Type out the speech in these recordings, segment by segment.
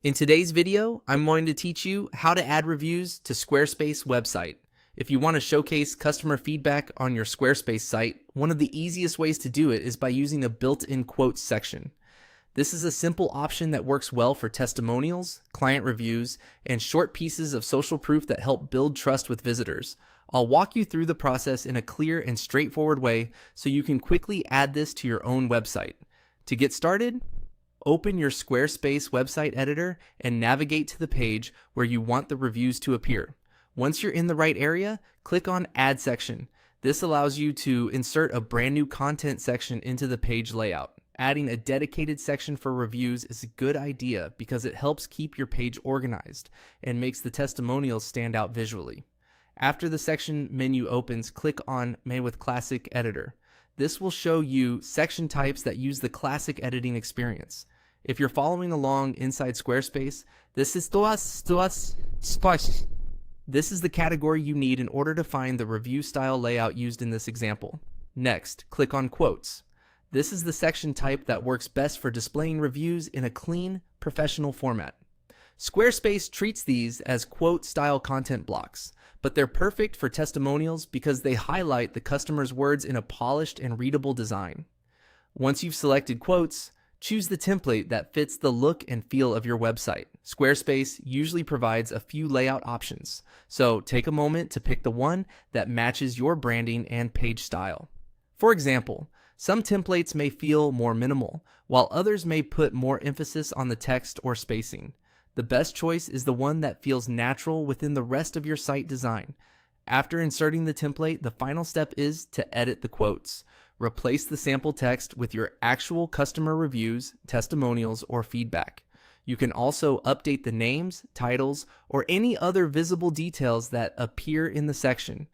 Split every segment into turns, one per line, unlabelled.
In today's video, I'm going to teach you how to add reviews to Squarespace website. If you want to showcase customer feedback on your Squarespace site, one of the easiest ways to do it is by using a built-in quotes section. This is a simple option that works well for testimonials, client reviews, and short pieces of social proof that help build trust with visitors. I'll walk you through the process in a clear and straightforward way so you can quickly add this to your own website. To get started, open your Squarespace website editor and navigate to the page where you want the reviews to appear. Once you're in the right area, click on Add Section. This allows you to insert a brand new content section into the page layout. Adding a dedicated section for reviews is a good idea because it helps keep your page organized and makes the testimonials stand out visually. After the section menu opens, click on Made with Classic Editor. This will show you section types that use the classic editing experience. If you're following along inside Squarespace, this is the category you need in order to find the review style layout used in this example. Next, click on Quotes. This is the section type that works best for displaying reviews in a clean, professional format. Squarespace treats these as quote-style content blocks, but they're perfect for testimonials because they highlight the customer's words in a polished and readable design. Once you've selected quotes, choose the template that fits the look and feel of your website. Squarespace usually provides a few layout options, so take a moment to pick the one that matches your branding and page style. For example, some templates may feel more minimal, while others may put more emphasis on the text or spacing. The best choice is the one that feels natural within the rest of your site design. After inserting the template, the final step is to edit the quotes. Replace the sample text with your actual customer reviews, testimonials, or feedback. You can also update the names, titles, or any other visible details that appear in the section,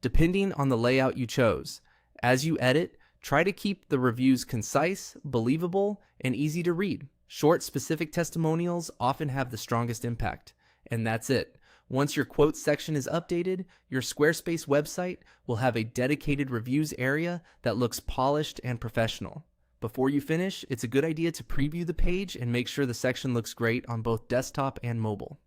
depending on the layout you chose. As you edit, try to keep the reviews concise, believable, and easy to read. Short, specific testimonials often have the strongest impact. And that's it. Once your quotes section is updated, your Squarespace website will have a dedicated reviews area that looks polished and professional. Before you finish, it's a good idea to preview the page and make sure the section looks great on both desktop and mobile.